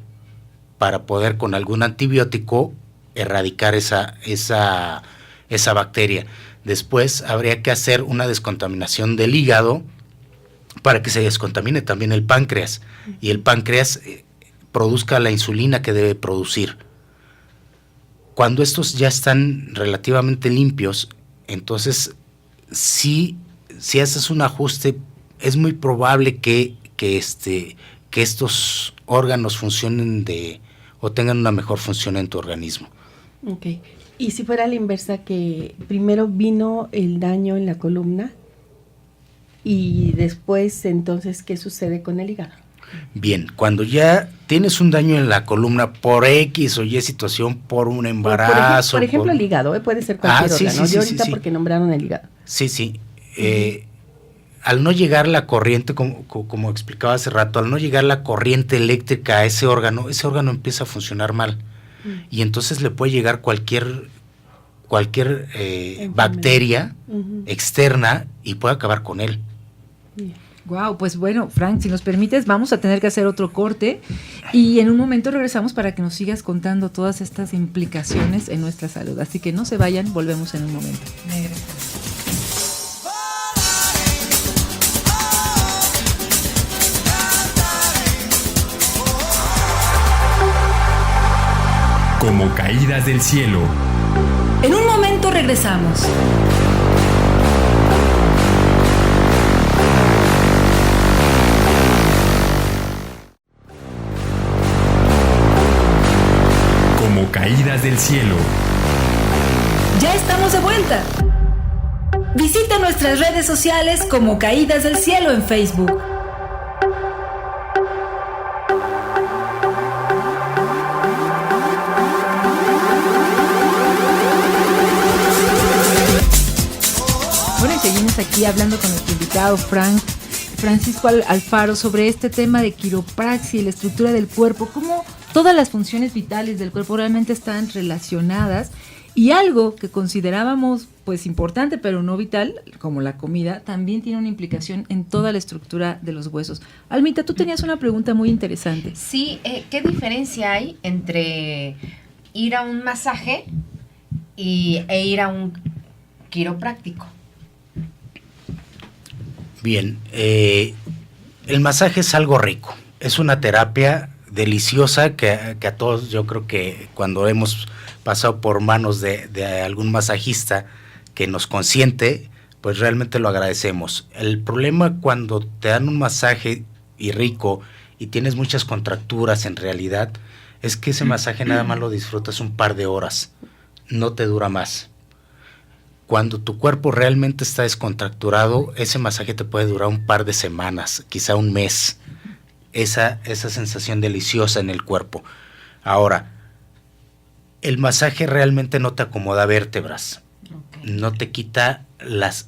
para poder con algún antibiótico erradicar esa bacteria. Después habría que hacer una descontaminación del hígado para que se descontamine también el páncreas y el páncreas produzca la insulina que debe producir. Cuando estos ya están relativamente limpios, entonces si haces un ajuste, es muy probable que estos órganos funcionen o tengan una mejor función en tu organismo. Okay. Y si fuera la inversa, que primero vino el daño en la columna y después, entonces, ¿qué sucede con el hígado? Bien, cuando ya tienes un daño en la columna por X o Y situación, por un embarazo. Por ejemplo, el hígado, puede ser cualquier órgano. Yo ahorita porque nombraron el hígado. Sí. Al no llegar la corriente, como explicaba hace rato, al no llegar la corriente eléctrica a ese órgano empieza a funcionar mal. Y entonces le puede llegar cualquier bacteria externa y puede acabar con él. Wow, pues bueno, Frank, si nos permites, vamos a tener que hacer otro corte y en un momento regresamos para que nos sigas contando todas estas implicaciones en nuestra salud. Así que no se vayan, volvemos en un momento. Como caídas del cielo. En un momento regresamos. Como caídas del cielo. Ya estamos de vuelta. Visita nuestras redes sociales como Caídas del Cielo en Facebook. Bueno, y seguimos aquí hablando con nuestro invitado Francisco Alfaro sobre este tema de quiropraxia y la estructura del cuerpo, cómo todas las funciones vitales del cuerpo realmente están relacionadas y algo que considerábamos pues importante pero no vital, como la comida, también tiene una implicación en toda la estructura de los huesos. Almita, tú tenías una pregunta muy interesante. Sí, ¿qué diferencia hay entre ir a un masaje e ir a un quiropráctico? Bien, el masaje es algo rico, es una terapia deliciosa que a todos, yo creo que cuando hemos pasado por manos de algún masajista que nos consiente, pues realmente lo agradecemos. El problema cuando te dan un masaje y rico y tienes muchas contracturas en realidad, es que ese masaje nada más lo disfrutas un par de horas, no te dura más. Cuando tu cuerpo realmente está descontracturado, ese masaje te puede durar un par de semanas, quizá un mes. Esa sensación deliciosa en el cuerpo. Ahora, el masaje realmente no te acomoda vértebras, no te quita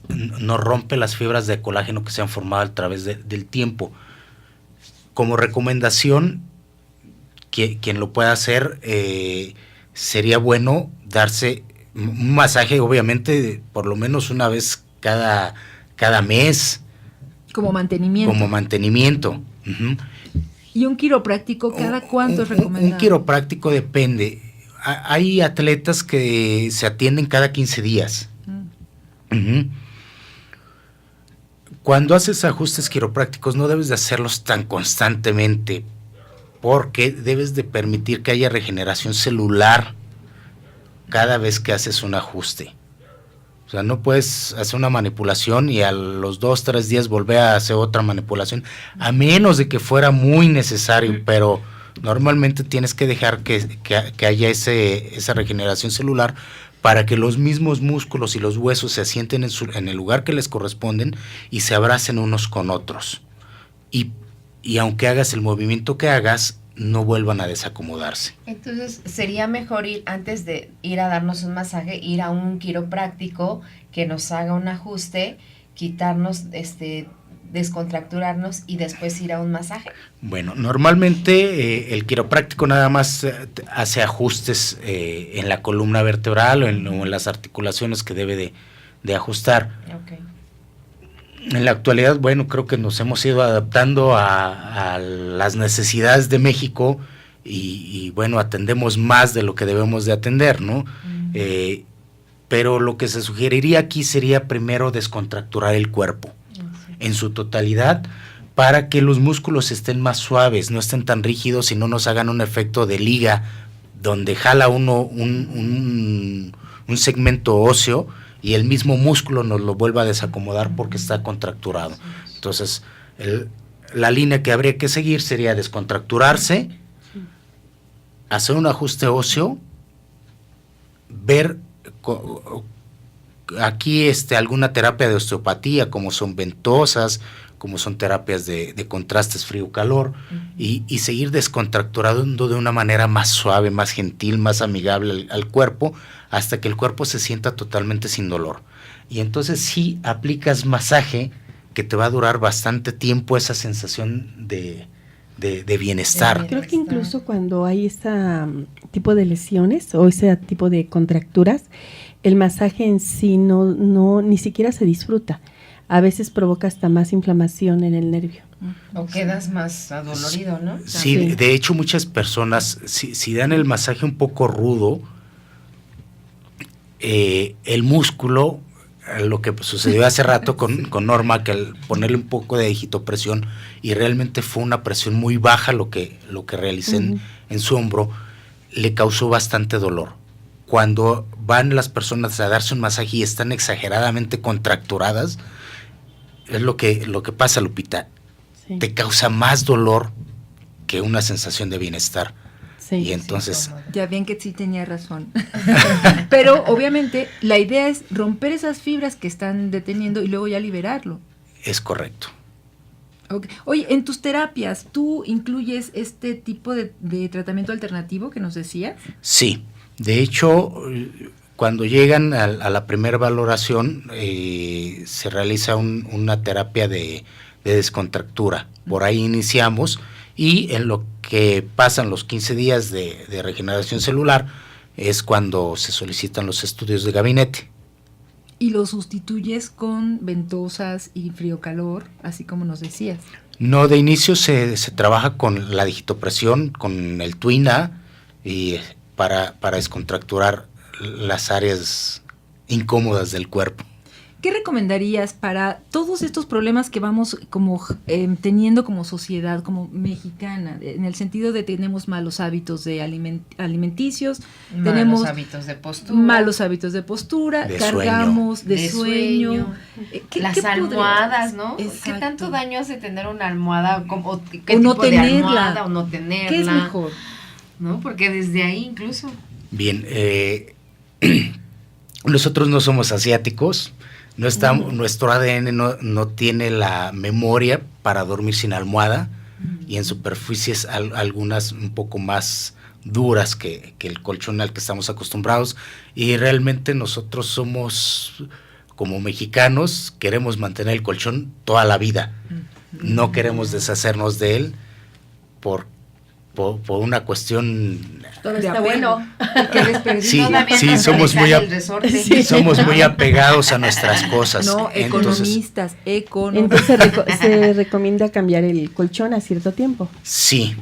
no rompe las fibras de colágeno que se han formado a través del tiempo. Como recomendación, quien lo pueda hacer, sería bueno darse un masaje, obviamente, por lo menos una vez cada mes. Como mantenimiento. Uh-huh. ¿Y un quiropráctico cada cuánto es recomendado? Un quiropráctico depende. Hay atletas que se atienden cada 15 días. Uh-huh. Cuando haces ajustes quiroprácticos no debes de hacerlos tan constantemente, porque debes de permitir que haya regeneración celular cada vez que haces un ajuste. O sea, no puedes hacer una manipulación y a los 2-3 días volver a hacer otra manipulación, a menos de que fuera muy necesario, pero normalmente tienes que dejar que haya esa regeneración celular para que los mismos músculos y los huesos se asienten en el lugar que les corresponden y se abracen unos con otros. Y aunque hagas el movimiento que hagas, no vuelvan a desacomodarse. Entonces, sería mejor antes de ir a darnos un masaje, ir a un quiropráctico que nos haga un ajuste, quitarnos, descontracturarnos y después ir a un masaje. Bueno, normalmente el quiropráctico nada más hace ajustes en la columna vertebral o en las articulaciones que debe de ajustar. Okay. En la actualidad, bueno, creo que nos hemos ido adaptando a las necesidades de México y bueno, atendemos más de lo que debemos de atender, ¿no? Pero lo que se sugeriría aquí sería primero descontracturar el cuerpo en su totalidad, para que los músculos estén más suaves, no estén tan rígidos y no nos hagan un efecto de liga, donde jala uno un segmento óseo y el mismo músculo nos lo vuelva a desacomodar porque está contracturado. Entonces, la línea que habría que seguir sería descontracturarse, hacer un ajuste óseo, ver aquí alguna terapia de osteopatía, como son ventosas, como son terapias de contrastes frío-calor, y seguir descontracturando de una manera más suave, más gentil, más amigable al cuerpo, hasta que el cuerpo se sienta totalmente sin dolor. Y entonces sí aplicas masaje, que te va a durar bastante tiempo esa sensación de bienestar. Creo que incluso cuando hay este tipo de lesiones o ese tipo de contracturas, el masaje en sí no ni siquiera se disfruta. A veces provoca hasta más inflamación en el nervio. O quedas más adolorido, ¿no? Sí, de hecho muchas personas, si dan el masaje un poco rudo, el músculo, lo que sucedió hace rato con Norma, que al ponerle un poco de digitopresión, y realmente fue una presión muy baja lo que realicé en su hombro, le causó bastante dolor. Cuando van las personas a darse un masaje y están exageradamente contracturadas, es lo que pasa, Lupita. Sí. Te causa más dolor que una sensación de bienestar. Sí, y entonces... Ya bien que sí tenía razón. Pero obviamente la idea es romper esas fibras que están deteniendo y luego ya liberarlo. Es correcto. Okay. Oye, en tus terapias, ¿tú incluyes este tipo de tratamiento alternativo que nos decías? Sí. De hecho, cuando llegan a la primera valoración, se realiza una terapia de descontractura. Por ahí iniciamos, y en lo que pasan los 15 días de regeneración celular es cuando se solicitan los estudios de gabinete. ¿Y lo sustituyes con ventosas y frío-calor, así como nos decías? No, de inicio se trabaja con la digitopresión, con el Twina, y para descontracturar las áreas incómodas del cuerpo. ¿Qué recomendarías para todos estos problemas que vamos como teniendo como sociedad, como mexicana, en el sentido de tenemos malos hábitos de alimenticios, tenemos malos hábitos de postura, cargamos de sueño. Las almohadas, ¿no? Exacto. ¿Qué tanto daño hace tener una almohada? ¿Qué o no tipo tenerla, de almohada o no tenerla? ¿Qué es mejor? ¿No? Porque desde ahí incluso. Bien, nosotros no somos asiáticos. Nuestro ADN no tiene la memoria para dormir sin almohada, y en superficies algunas un poco más duras que el colchón al que estamos acostumbrados, y realmente nosotros somos, como mexicanos, queremos mantener el colchón toda la vida. No queremos deshacernos de él por una cuestión... Está bueno. Sí, somos muy apegados a nuestras cosas. No, economistas, Entonces se recomienda cambiar el colchón a cierto tiempo. Sí.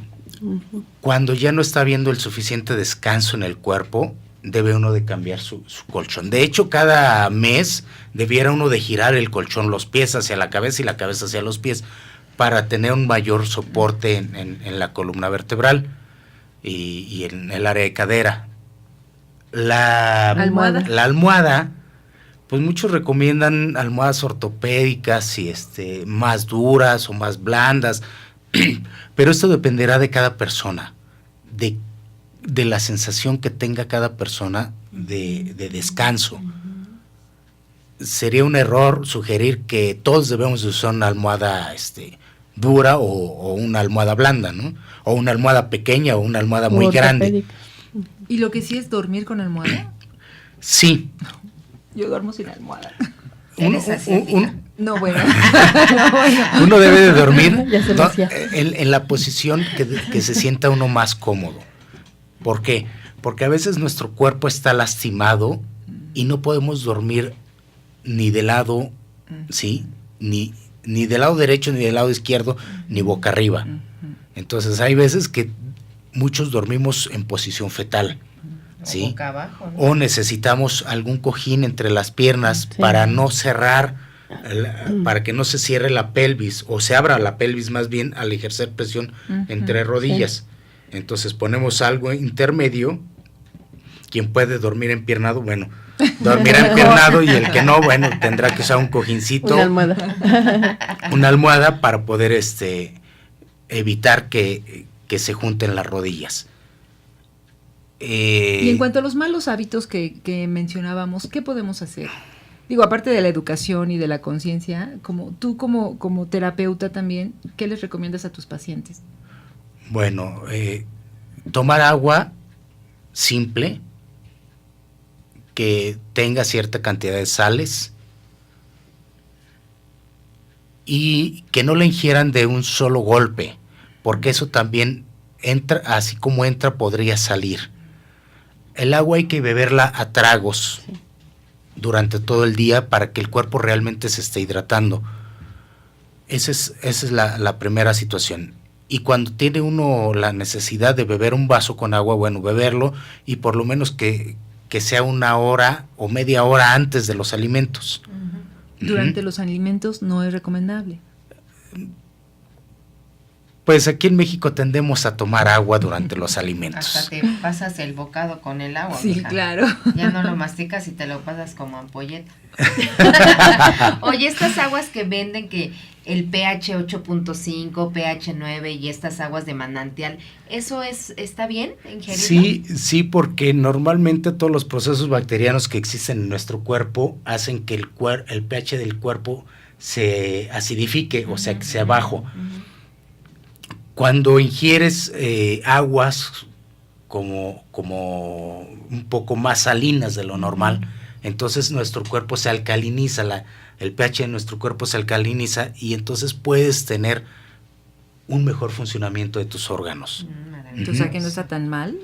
Cuando ya no está habiendo el suficiente descanso en el cuerpo, debe uno de cambiar su colchón. De hecho, cada mes debiera uno de girar el colchón, los pies hacia la cabeza y la cabeza hacia los pies, para tener un mayor soporte en la columna vertebral y en el área de cadera. La almohada, pues muchos recomiendan almohadas ortopédicas y más duras o más blandas, pero esto dependerá de cada persona, de la sensación que tenga cada persona de descanso. Sería un error sugerir que todos debemos usar una almohada dura o una almohada blanda, ¿no? O una almohada pequeña o una almohada muy grande. ¿Y lo que sí es dormir con almohada? Sí. Yo duermo sin almohada. No, bueno. Uno debe de dormir en la posición que se sienta uno más cómodo. ¿Por qué? Porque a veces nuestro cuerpo está lastimado y no podemos dormir ni de lado, ¿sí? Ni del lado derecho, ni del lado izquierdo, ni boca arriba. Entonces hay veces que muchos dormimos en posición fetal, ¿sí? O boca abajo, ¿no? O necesitamos algún cojín entre las piernas para no cerrar, para que no se cierre la pelvis, o se abra la pelvis más bien al ejercer presión entre rodillas. Entonces ponemos algo intermedio. Quien puede dormir empiernado, bueno, dormirá empiernado, y el que no, bueno, tendrá que usar un cojincito, una almohada para poder evitar que se junten las rodillas. Y en cuanto a los malos hábitos que mencionábamos, ¿qué podemos hacer? Digo, aparte de la educación y de la conciencia, como terapeuta también, ¿qué les recomiendas a tus pacientes? Bueno, tomar agua simple, que tenga cierta cantidad de sales y que no la ingieran de un solo golpe, porque eso también entra, así como entra, podría salir. El agua hay que beberla a tragos durante todo el día para que el cuerpo realmente se esté hidratando. Esa es la primera situación. Y cuando tiene uno la necesidad de beber un vaso con agua, bueno, beberlo, y por lo menos que sea 1 hora o media hora antes de los alimentos. Durante los alimentos no es recomendable. Pues aquí en México tendemos a tomar agua durante los alimentos. Hasta te pasas el bocado con el agua. Sí, mija. claro. Ya no lo masticas y te lo pasas como ampolleta. Oye, estas aguas que venden, que el pH 8.5, pH 9 y estas aguas de manantial, ¿eso está bien ingerirlo? Sí, porque normalmente todos los procesos bacterianos que existen en nuestro cuerpo hacen que el pH del cuerpo se acidifique, o sea, que sea bajo. Cuando ingieres aguas como un poco más salinas de lo normal, entonces nuestro cuerpo se alcaliniza, el pH de nuestro cuerpo se alcaliniza, y entonces puedes tener un mejor funcionamiento de tus órganos. Entonces, ¿a que no está tan mal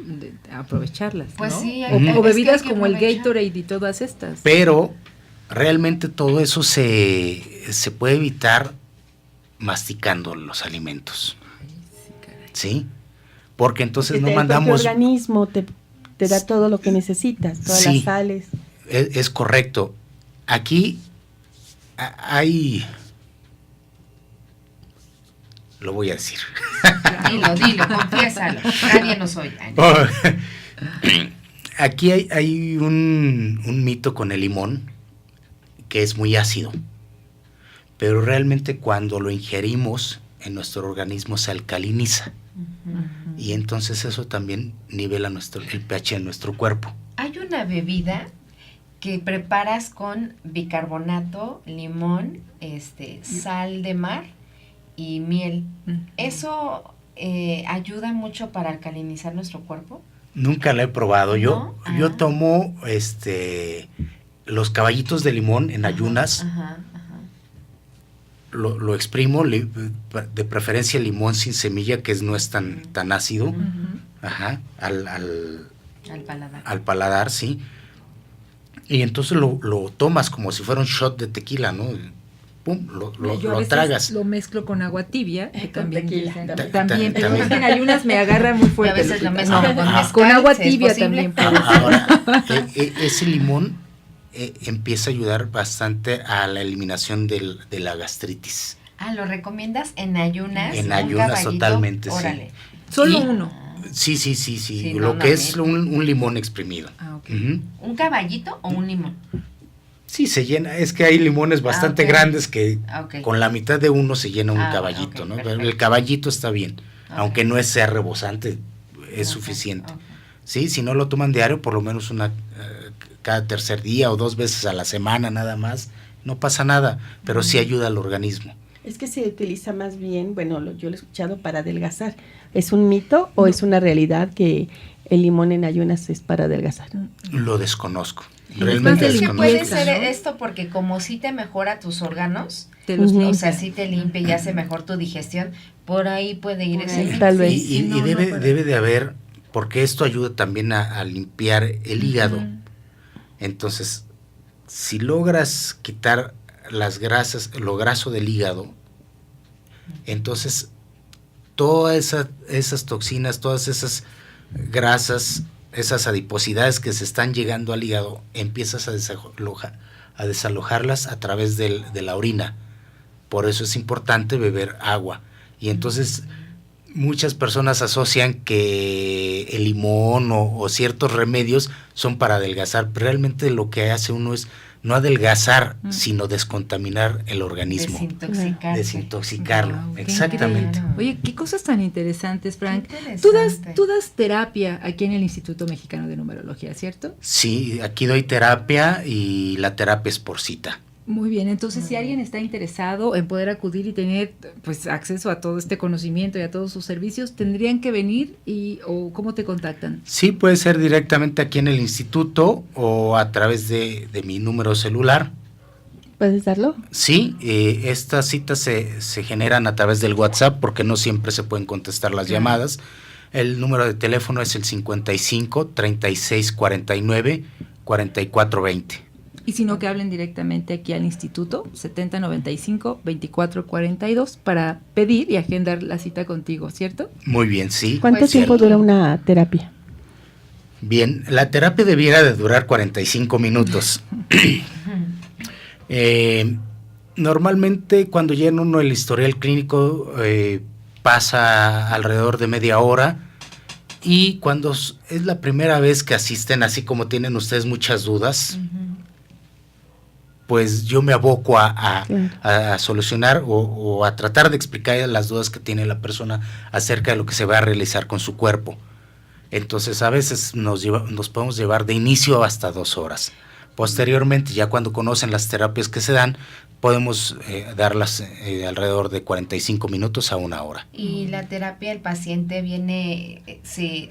aprovecharlas? Pues ¿no? sí, o bebidas que como el aprovechar. Gatorade y todas estas. Pero realmente todo eso se puede evitar masticando los alimentos. ¿Sí? Porque entonces no mandamos... El organismo te da todo lo que necesitas, todas las sales. Es correcto. Aquí hay... Lo voy a decir. Dilo, confiésalo. Nadie nos oye. Aquí hay un mito con el limón, que es muy ácido. Pero realmente cuando lo ingerimos, en nuestro organismo se alcaliniza. Y entonces eso también nivela el pH en nuestro cuerpo. Hay una bebida que preparas con bicarbonato, limón, sal de mar y miel. ¿Eso ayuda mucho para alcalinizar nuestro cuerpo? Nunca la he probado. ¿No? Yo tomo los caballitos de limón en ayunas. Lo exprimo, de preferencia limón sin semilla, que no es tan ácido, al paladar, sí. Y entonces lo tomas como si fuera un shot de tequila, ¿no? Pum, Yo a veces tragas. lo mezclo con agua tibia, que también tequila. También, pero es que en ayunas me agarra muy fuerte. Y a veces lo mezclo con mezcal, con agua si es tibia posible. también puede ser. Ahora, ese limón empieza a ayudar bastante a la eliminación de la gastritis. ¿Lo recomiendas en ayunas? En ayunas, totalmente, órale. sí. Solo Y- uno. Sí, no, lo no, que es mira. un limón exprimido. Ok. ¿Un caballito o un limón? Sí, se llena, es que hay limones bastante ok. grandes que Ok. con la mitad de uno se llena un caballito, ok, ¿no? perfecto. El caballito está bien, Ok. aunque no sea rebosante, es Ok, suficiente. ok. Sí, si no lo toman diario, por lo menos cada tercer día o 2 veces a la semana nada más, no pasa nada, pero sí ayuda al organismo. Es que se utiliza más bien, bueno, yo lo he escuchado para adelgazar. ¿Es un mito o es una realidad que el limón en ayunas es para adelgazar? Lo desconozco. más Realmente de Es que limpieza, puede desconozco. ser ¿no? esto porque como sí te mejora tus órganos, Te los Ujú. o limpia. sea, sí te limpia y hace mejor tu digestión, por ahí puede ir Por ese ahí. mito. Tal vez. Y no debe, puede. debe de haber, porque esto ayuda también a limpiar el hígado. Entonces, si logras quitar las grasas, lo graso del hígado, entonces todas esas toxinas, todas esas grasas, esas adiposidades que se están llegando al hígado, empiezas a desalojarlas a través de la orina. Por eso es importante beber agua. Y entonces muchas personas asocian que el limón o ciertos remedios son para adelgazar, pero realmente lo que hace uno es no adelgazar, sino descontaminar el organismo. Desintoxicarlo. Wow, Exactamente. Oye, qué cosas tan interesantes, Frank. Interesante. Tú das terapia aquí en el Instituto Mexicano de Numerología, ¿cierto? Sí, aquí doy terapia y la terapia es por cita. Muy bien, entonces si alguien está interesado en poder acudir y tener pues acceso a todo este conocimiento y a todos sus servicios, ¿tendrían que venir o cómo te contactan? Sí, puede ser directamente aquí en el instituto o a través de mi número celular. ¿Puedes darlo? Sí, estas citas se generan a través del WhatsApp porque no siempre se pueden contestar las llamadas. El número de teléfono es el 55 36 49 44 20. Y si no, que hablen directamente aquí al instituto, 7095-2442, para pedir y agendar la cita contigo, ¿cierto? Muy bien, sí. ¿Cuánto Pues tiempo sí. dura una terapia? Bien, la terapia debiera de durar 45 minutos. Normalmente cuando llena uno el historial clínico pasa alrededor de media hora, y cuando es la primera vez que asisten, así como tienen ustedes muchas dudas, pues yo me aboco a solucionar o a tratar de explicar las dudas que tiene la persona acerca de lo que se va a realizar con su cuerpo. Entonces a veces nos podemos llevar de inicio hasta 2 horas. Posteriormente, ya cuando conocen las terapias que se dan, podemos darlas alrededor de 45 minutos a 1 hora. Y la terapia, el paciente viene, se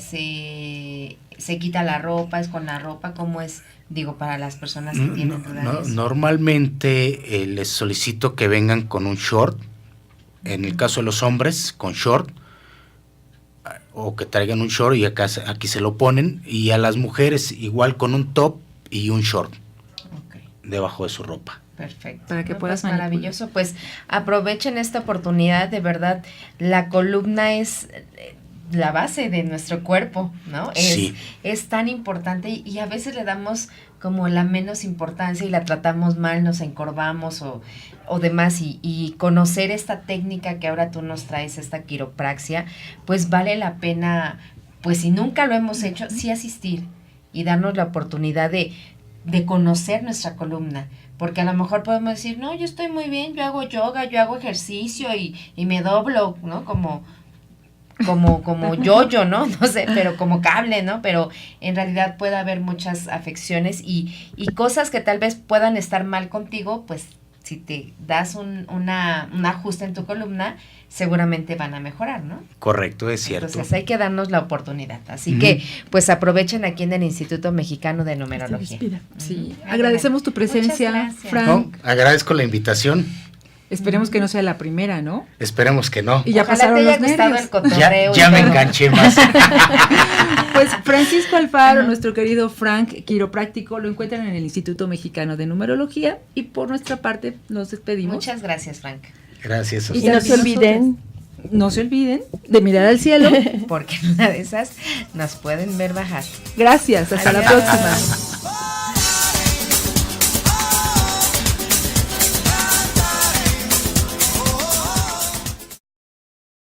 quita la ropa, es con la ropa, ¿cómo es? Digo, para las personas que tienen dudas. Normalmente les solicito que vengan con un short, en el caso de los hombres, con short, o que traigan un short y aquí se lo ponen, y a las mujeres igual con un top y un short debajo de su ropa. Perfecto. Para que No, puedas pues maravilloso. Pues aprovechen esta oportunidad, de verdad. La columna es la base de nuestro cuerpo, ¿no? Sí. Es tan importante y a veces le damos como la menos importancia y la tratamos mal, nos encorvamos o demás, y conocer esta técnica que ahora tú nos traes, esta quiropraxia, pues vale la pena, pues si nunca lo hemos hecho, sí asistir y darnos la oportunidad de conocer nuestra columna, porque a lo mejor podemos decir, no, yo estoy muy bien, yo hago yoga, yo hago ejercicio y me doblo, ¿no? Como yo, ¿no? No sé, pero como cable, ¿no? Pero en realidad puede haber muchas afecciones y cosas que tal vez puedan estar mal contigo, pues si te das un ajuste en tu columna, seguramente van a mejorar, ¿no? Correcto, es cierto. Entonces hay que darnos la oportunidad. Así que, pues aprovechen aquí en el Instituto Mexicano de Numerología. Sí, agradecemos tu presencia, Muchas gracias. Frank. No, agradezco la invitación. Esperemos que no sea la primera, ¿no? Esperemos que no. Y ya Ojalá pasaron te haya los gustado nervios. el cotorreo. Ya y me todo. enganché más. Pues Francisco Alfaro, nuestro querido Frank, quiropráctico, lo encuentran en el Instituto Mexicano de Numerología, y por nuestra parte nos despedimos. Muchas gracias, Frank. Gracias. Y Y no se olviden. No se olviden de mirar al cielo. Porque en una de esas nos pueden ver bajar. Gracias, hasta la Adiós. próxima.